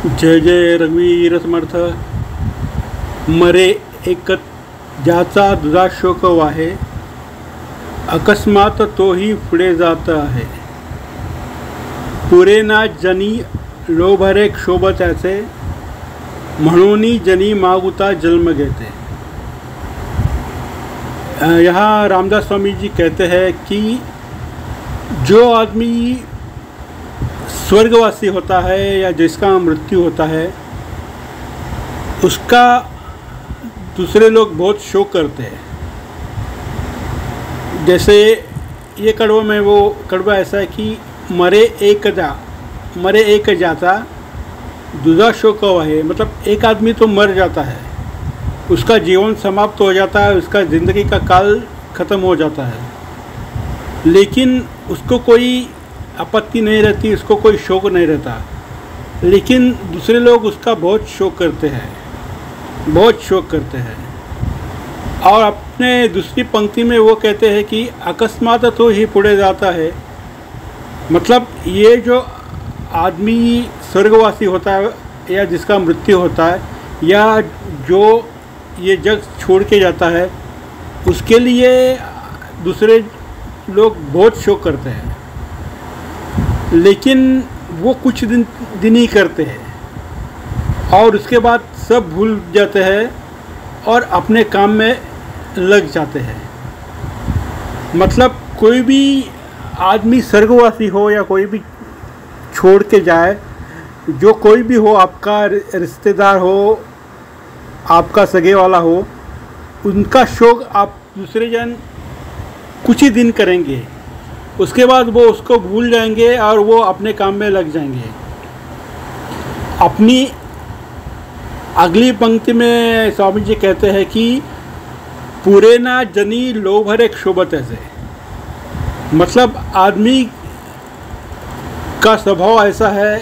जय जय रघुवीर समर्थ. मरे एकत ज्याचा दुधा शोक वाहे, अकस्मात तोही पुढे जात आहे. पुरेना जनी लोभरे क्षोभ त्याचे, म्हणूनी जनी मागुता जन्म घेते. यहाँ रामदास स्वामी जी कहते हैं कि जो आदमी स्वर्गवासी होता है या जिसका मृत्यु होता है, उसका दूसरे लोग बहुत शोक करते हैं. जैसे ये कड़वा में वो कड़वा ऐसा है कि मरे एक जाता दुधा शोक है. मतलब एक आदमी तो मर जाता है, उसका जीवन समाप्त हो जाता है, उसका ज़िंदगी का काल ख़त्म हो जाता है, लेकिन उसको कोई आपत्ति नहीं रहती, उसको कोई शोक नहीं रहता. लेकिन दूसरे लोग उसका बहुत शोक करते हैं, बहुत शोक करते हैं. और अपने दूसरी पंक्ति में वो कहते हैं कि अकस्मात तो ही पुढे जाता है. मतलब ये जो आदमी स्वर्गवासी होता है या जिसका मृत्यु होता है या जो ये जग छोड़ के जाता है, उसके लिए दूसरे लोग बहुत शोक करते हैं. लेकिन वो कुछ दिन ही करते हैं और उसके बाद सब भूल जाते हैं और अपने काम में लग जाते हैं. मतलब कोई भी आदमी स्वर्गवासी हो या कोई भी छोड़ के जाए, जो कोई भी हो, आपका रिश्तेदार हो, आपका सगे वाला हो, उनका शोक आप दूसरे जन कुछ ही दिन करेंगे, उसके बाद वो उसको भूल जाएंगे और वो अपने काम में लग जाएंगे. अपनी अगली पंक्ति में स्वामी जी कहते हैं कि पुरेना जनी लोभरे क्षोभत ऐसे. मतलब आदमी का स्वभाव ऐसा है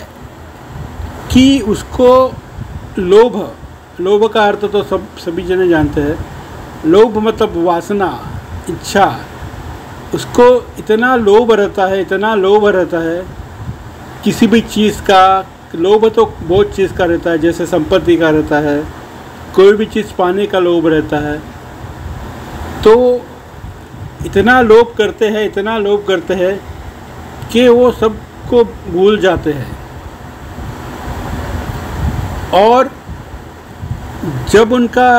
कि उसको लोभ का अर्थ तो सभी जने जानते हैं. लोभ मतलब वासना, इच्छा. उसको इतना लोभ रहता है किसी भी चीज़ का. लोभ तो बहुत चीज़ का रहता है, जैसे संपत्ति का रहता है, कोई भी चीज़ पाने का लोभ रहता है. तो इतना लोभ करते हैं कि वो सबको भूल जाते हैं. और जब उनका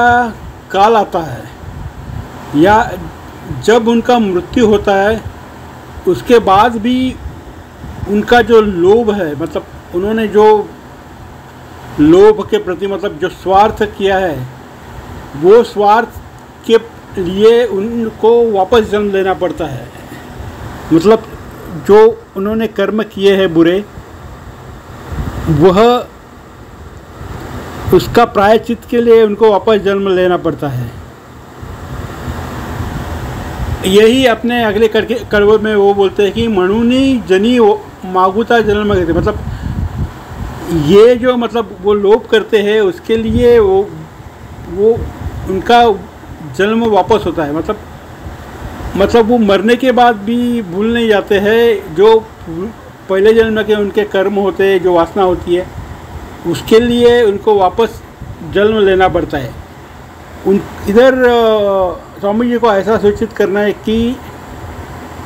काल आता है या जब उनका मृत्यु होता है, उसके बाद भी उनका जो लोभ है, मतलब उन्होंने जो लोभ के प्रति मतलब जो स्वार्थ किया है, वो स्वार्थ के लिए उनको वापस जन्म लेना पड़ता है. मतलब जो उन्होंने कर्म किए हैं बुरे, वह उसका प्रायश्चित के लिए उनको वापस जन्म लेना पड़ता है. यही अपने अगले कड़वे में वो बोलते हैं कि मणुनी जनी मागुता जन्म घेते. मतलब ये जो मतलब वो लोभ करते हैं, उसके लिए वो उनका जन्म वापस होता है. मतलब वो मरने के बाद भी भूल नहीं जाते हैं. जो पहले जन्म के उनके कर्म होते हैं, जो वासना होती है, उसके लिए उनको वापस जन्म लेना पड़ता है. इधर स्वामी जी को ऐसा सूचित करना है कि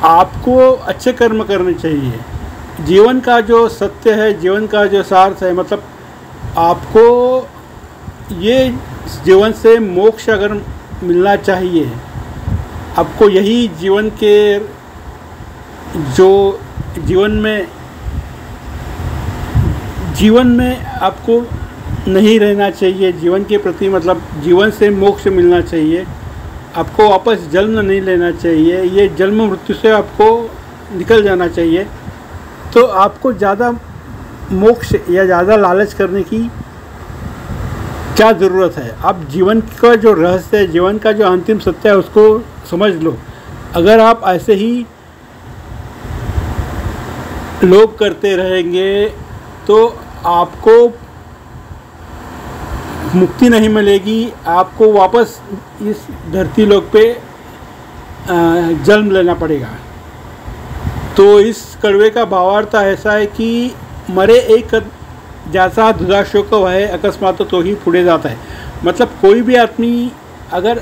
आपको अच्छे कर्म करने चाहिए. जीवन का जो सत्य है, जीवन का जो सार्थ है, मतलब आपको ये जीवन से मोक्ष अगर मिलना चाहिए, आपको यही जीवन के जो जीवन में आपको नहीं रहना चाहिए. जीवन के प्रति मतलब जीवन से मोक्ष मिलना चाहिए. आपको वापस जन्म नहीं लेना चाहिए. ये जन्म मृत्यु से आपको निकल जाना चाहिए. तो आपको ज़्यादा मोक्ष या ज़्यादा लालच करने की क्या ज़रूरत है. आप जीवन का जो रहस्य है, जीवन का जो अंतिम सत्य है, उसको समझ लो. अगर आप ऐसे ही लोभ करते रहेंगे तो आपको मुक्ति नहीं मिलेगी. आपको वापस इस धरती लोक पे जन्म लेना पड़ेगा. तो इस कड़वे का भावार्थ ऐसा है कि मरे एक ज्याचा दुधा शोक वह अकस्मात तो ही पुढे जाता है। मतलब कोई भी आदमी अगर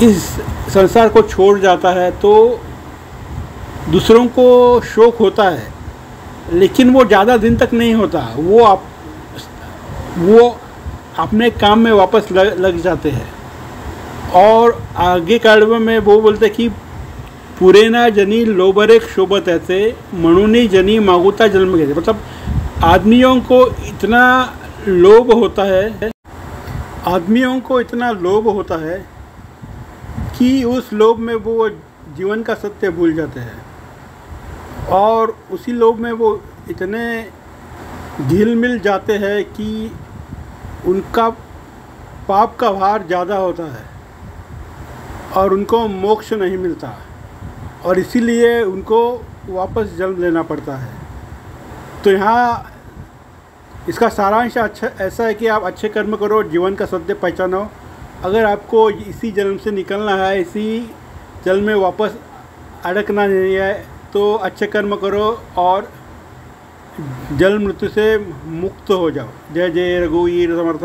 इस संसार को छोड़ जाता है तो दूसरों को शोक होता है, लेकिन वो ज़्यादा दिन तक नहीं होता। वो अपने काम में वापस लग जाते हैं। और आगे कालवे में वो बोलते हैं कि पुरेना जनी लोबरेक शोभत ऐसे म्हणूनी जनी मागुता जन्म घेते। मतलब आदमियों को इतना लोभ होता है कि उस लोभ में वो जीवन का सत्य भूल जाते हैं, और उसी लोभ में वो इतने घिल मिल जाते हैं कि उनका पाप का भार ज़्यादा होता है और उनको मोक्ष नहीं मिलता, और इसीलिए उनको वापस जन्म लेना पड़ता है। तो यहाँ इसका सारांश ऐसा है कि आप अच्छे कर्म करो, जीवन का सत्य पहचानो। अगर आपको इसी जन्म से निकलना है, इसी जन्म में वापस अड़कना नहीं है, तो अच्छे कर्म करो और जन्म मृत्यु से मुक्त हो जाओ। जय जय रघुवीर समर्थ।